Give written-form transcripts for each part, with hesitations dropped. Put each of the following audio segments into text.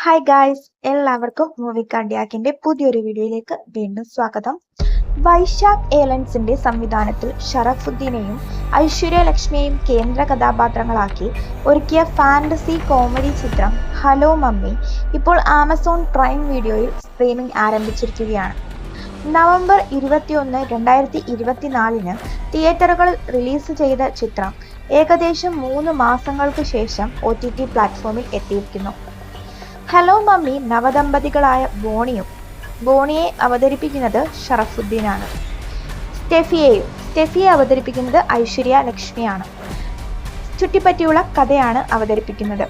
Hi guys, എല്ലാവർക്കും movie കാർഡിയാക്കിന്റെ പുതിയൊരു വീഡിയോയിലേക്ക് വീണ്ടും സ്വാഗതം. വൈശാഖ് ഏലൻസിന്റെ സംവിധാനത്തിൽ ഷറഫുദ്ദീനെയും ഐശ്വര്യ ലക്ഷ്മിയെയും കേന്ദ്ര കഥാപാത്രങ്ങളാക്കി ഒരുക്കിയ ഫാന്റസി കോമഡി ചിത്രം ഹലോ മമ്മി ഇപ്പോൾ ആമസോൺ പ്രൈം വീഡിയോയിൽ സ്ട്രീമിംഗ് ആരംഭിച്ചിരിക്കുകയാണ്. നവംബർ 21, 2024 തിയേറ്ററുകളിൽ റിലീസ് ചെയ്ത ചിത്രം ഏകദേശം 3 മാസങ്ങൾക്ക് ശേഷം OTT പ്ലാറ്റ്ഫോമിൽ എത്തിയിരിക്കുന്നു. ഹലോ മമ്മി നവദമ്പതികളായ ബോണിയെ അവതരിപ്പിക്കുന്നത് ഷറഫുദ്ദീനാണ്. സ്റ്റെഫിയെ അവതരിപ്പിക്കുന്നത് ഐശ്വര്യ ലക്ഷ്മിയാണ്. ചുറ്റിപ്പറ്റിയുള്ള കഥയാണ് അവതരിപ്പിക്കുന്നത്.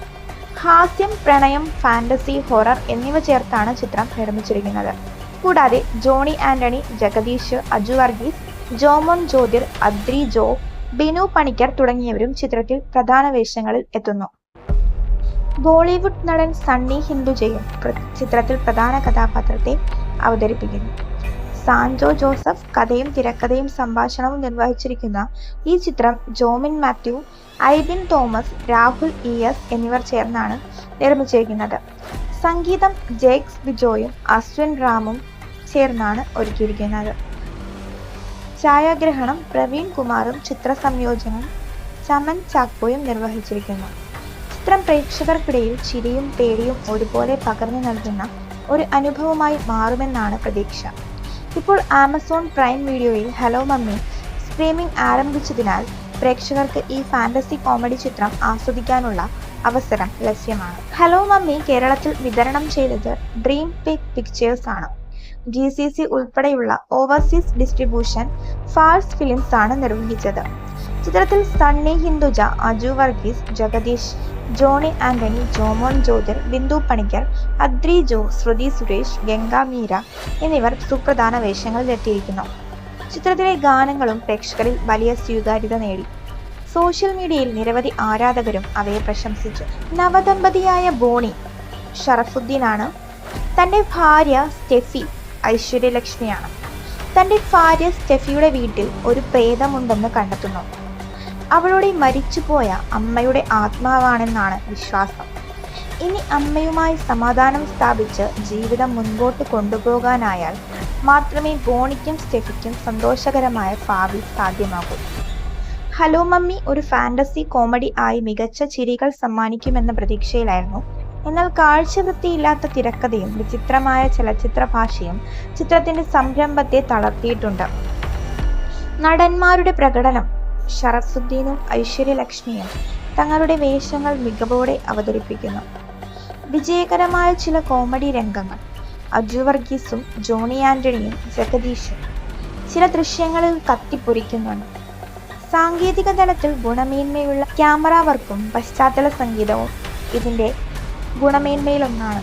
ഹാസ്യം, പ്രണയം, ഫാന്റസി, ഹൊറർ എന്നിവ ചേർത്താണ് ചിത്രം നിർമ്മിച്ചിരിക്കുന്നത്. കൂടാതെ ജോണി ആന്റണി, ജഗദീഷ്, അജു വർഗീസ്, ജോമോൻ ജ്യോതിർ, അദ്രി ജോ, ബിനു പണിക്കർ തുടങ്ങിയവരും ചിത്രത്തിൽ പ്രധാന വേഷങ്ങളിൽ എത്തുന്നു. ബോളിവുഡ് നടൻ സണ്ണി ഹിന്ദുജയും ചിത്രത്തിൽ പ്രധാന കഥാപാത്രത്തെ അവതരിപ്പിക്കുന്നു. സാൻജോ ജോസഫ് കഥയും തിരക്കഥയും സംഭാഷണവും നിർവഹിച്ചിരിക്കുന്ന ഈ ചിത്രം ജോമിൻ മാത്യു, ഐബിൻ തോമസ്, രാഹുൽ ES എന്നിവർ ചേർന്നാണ് നിർമ്മിച്ചിരിക്കുന്നത്. സംഗീതം ജേക്സ് ബിജോയും അശ്വിൻ റാമും ചേർന്നാണ് ഒരുക്കിയിരിക്കുന്നത്. ഛായാഗ്രഹണം പ്രവീൺ കുമാറും ചിത്ര സംയോജനം ചമൻ ചാക്കോയും നിർവഹിച്ചിരിക്കുന്നു. ചിത്രം പ്രേക്ഷകർക്കിടയിൽ ചിരിയും പേടിയും ഒരുപോലെ പകർന്നു നൽകുന്ന ഒരു അനുഭവമായി മാറുമെന്നാണ് പ്രതീക്ഷ. ഇപ്പോൾ ആമസോൺ പ്രൈം വീഡിയോയിൽ ഹലോ മമ്മി സ്ട്രീമിംഗ് ആരംഭിച്ചതിനാൽ പ്രേക്ഷകർക്ക് ഈ ഫാന്റസി കോമഡി ചിത്രം ആസ്വദിക്കാനുള്ള അവസരം ലഭ്യമാണ്. ഹലോ മമ്മി കേരളത്തിൽ വിതരണം ചെയ്തത് ഡ്രീം പിക്ചേഴ്സ് ആണ്. GCC ഉൾപ്പെടെയുള്ള ഓവർസീസ് ഡിസ്ട്രിബ്യൂഷൻ ഫാൾസ് ഫിലിംസ് ആണ് നിർവഹിച്ചത്. ചിത്രത്തിൽ സണ്ണി ഹിന്ദുജ, അജു വർഗീസ്, ജഗദീഷ്, ജോണി ആന്റണി, ജോമോൻ ജ്യോതിർ, ബിന്ദു പണിക്കർ, അദ്രി ജോ, ശ്രുതി സുരേഷ്, ഗംഗ മീര എന്നിവർ സുപ്രധാന വേഷങ്ങളിലെത്തിയിരിക്കുന്നു. ചിത്രത്തിലെ ഗാനങ്ങളും പ്രേക്ഷകരിൽ വലിയ സ്വീകാര്യത നേടി. സോഷ്യൽ മീഡിയയിൽ നിരവധി ആരാധകരും അവയെ പ്രശംസിച്ചു. നവദമ്പതിയായ ബോണി ഷറഫുദ്ദീനാണ്. തന്റെ ഭാര്യ സ്റ്റെഫി ഐശ്വര്യ ലക്ഷ്മിയാണ്. തന്റെ ഭാര്യ സ്റ്റെഫിയുടെ വീട്ടിൽ ഒരു പ്രേതമുണ്ടെന്ന് കണ്ടെത്തുന്നു. അവളുടെ മരിച്ചുപോയ അമ്മയുടെ ആത്മാവാണെന്നാണ് വിശ്വാസം. ഇനി അമ്മയുമായി സമാധാനം സ്ഥാപിച്ച് ജീവിതം മുൻപോട്ട് കൊണ്ടുപോകാനായാൽ മാത്രമേ ബോണിക്കും സ്റ്റെഫിക്കും സന്തോഷകരമായ ഭാവി സാധ്യമാകൂ. ഹലോ മമ്മി ഒരു ഫാന്റസി കോമഡി ആയി മികച്ച ചിരികൾ സമ്മാനിക്കുമെന്ന പ്രതീക്ഷയിലായിരുന്നു. എന്നാൽ കാഴ്ചവൃത്തിയില്ലാത്ത തിരക്കഥയും വിചിത്രമായ ചലച്ചിത്ര ഭാഷയും ചിത്രത്തിന്റെ സംരംഭത്തെ തളർത്തിയിട്ടുണ്ട്. നടന്മാരുടെ പ്രകടനം ഷറഫുദ്ദീനും ഐശ്വര്യ ലക്ഷ്മിയും തങ്ങളുടെ വേഷങ്ങൾ മികവോടെ അവതരിപ്പിക്കുന്നു. വിജയകരമായ ചില കോമഡി രംഗങ്ങൾ അജു വർഗീസും ജോണി ആന്റണിയും ജഗദീഷും ചില ദൃശ്യങ്ങളിൽ കത്തിപ്പൊരിക്കുന്നുണ്ട്. സാങ്കേതിക തലത്തിൽ ഗുണമേന്മയുള്ള ക്യാമറ വർക്കും പശ്ചാത്തല സംഗീതവും ഇതിന്റെ ഗുണമേന്മയിലൊന്നാണ്.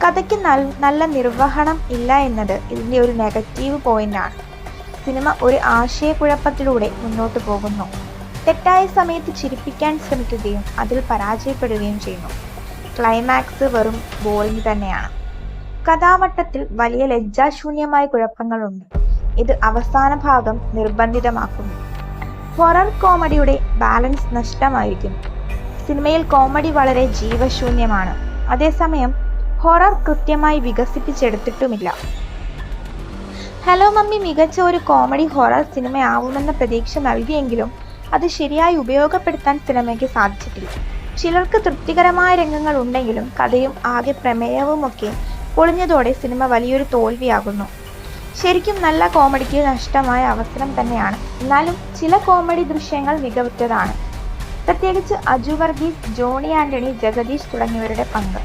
കഥയ്ക്ക് നല്ല നിർവഹണം ഇല്ല എന്നത് ഇതിന്റെ ഒരു നെഗറ്റീവ് പോയിന്റാണ്. സിനിമ ഒരു ആശയക്കുഴപ്പത്തിലൂടെ മുന്നോട്ട് പോകുന്നു. തെറ്റായ സമയത്ത് ചിരിപ്പിക്കാൻ ശ്രമിക്കുകയും അതിൽ പരാജയപ്പെടുകയും ചെയ്യുന്നു. ക്ലൈമാക്സ് വെറും ബോറിംഗ് തന്നെയാണ്. കഥാവട്ടത്തിൽ വലിയ ലജ്ജാശൂന്യമായ കുഴപ്പങ്ങളുണ്ട്. ഇത് അവസാന ഭാഗം നിർബന്ധിതമാക്കുന്നു. Horror കോമഡിയുടെ balance നഷ്ടമായിരിക്കുന്നു. സിനിമയിൽ കോമഡി വളരെ ജീവശൂന്യമാണ്. അതേസമയം ഹൊറർ കൃത്യമായി വികസിപ്പിച്ചെടുത്തിട്ടുമില്ല. ഹലോ മമ്മി മികച്ച ഒരു കോമഡി ഹൊറർ സിനിമയാവുമെന്ന പ്രതീക്ഷ നൽകിയെങ്കിലും അത് ശരിയായി ഉപയോഗപ്പെടുത്താൻ സിനിമയ്ക്ക് സാധിച്ചിട്ടില്ല. ചിലർക്ക് തൃപ്തികരമായ രംഗങ്ങൾ ഉണ്ടെങ്കിലും കഥയും ആകെ പ്രമേയവുമൊക്കെ പൊളിഞ്ഞതോടെ സിനിമ വലിയൊരു തോൽവിയാകുന്നു. ശരിക്കും നല്ല കോമഡിക്ക് നഷ്ടമായ അവസരം തന്നെയാണ്. എന്നാലും ചില കോമഡി ദൃശ്യങ്ങൾ മികവുറ്റതാണ്. പ്രത്യേകിച്ച് അജു വർഗീസ്, ജോണി ആന്റണി, ജഗദീഷ് തുടങ്ങിയവരുടെ പങ്ക്.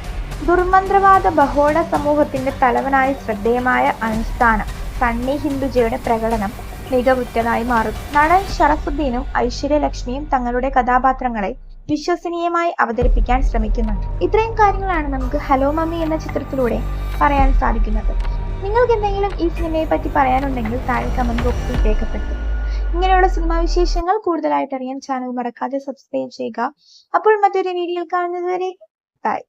ദുർമന്ത്രവാദ ബഹോള സമൂഹത്തിന്റെ തലവനായി ശ്രദ്ധേയമായ അനുഷ്ഠാനം സണ്ണി ഹിന്ദുജയുടെ പ്രകടനം മികവുറ്റതായി മാറും. നടൻ ഷറഫുദ്ദീനും ഐശ്വര്യ ലക്ഷ്മിയും തങ്ങളുടെ കഥാപാത്രങ്ങളെ വിശ്വസനീയമായി അവതരിപ്പിക്കാൻ ശ്രമിക്കുന്നുണ്ട്. ഇത്രയും കാര്യങ്ങളാണ് നമുക്ക് ഹലോ മമ്മി എന്ന ചിത്രത്തിലൂടെ പറയാൻ സാധിക്കുന്നത്. നിങ്ങൾക്ക് എന്തെങ്കിലും ഈ സിനിമയെ പറ്റി പറയാനുണ്ടെങ്കിൽ താഴെ കമന്റ് ബോക്സിൽ രേഖപ്പെടുത്തും. ഇങ്ങനെയുള്ള സിനിമാ വിശേഷങ്ങൾ കൂടുതലായിട്ട് അറിയാൻ ചാനൽ മറക്കാതെ സബ്സ്ക്രൈബ് ചെയ്യുക. അപ്പോൾ മറ്റൊരു വീഡിയോയിൽ കാണുന്നതുവരെ ബൈ.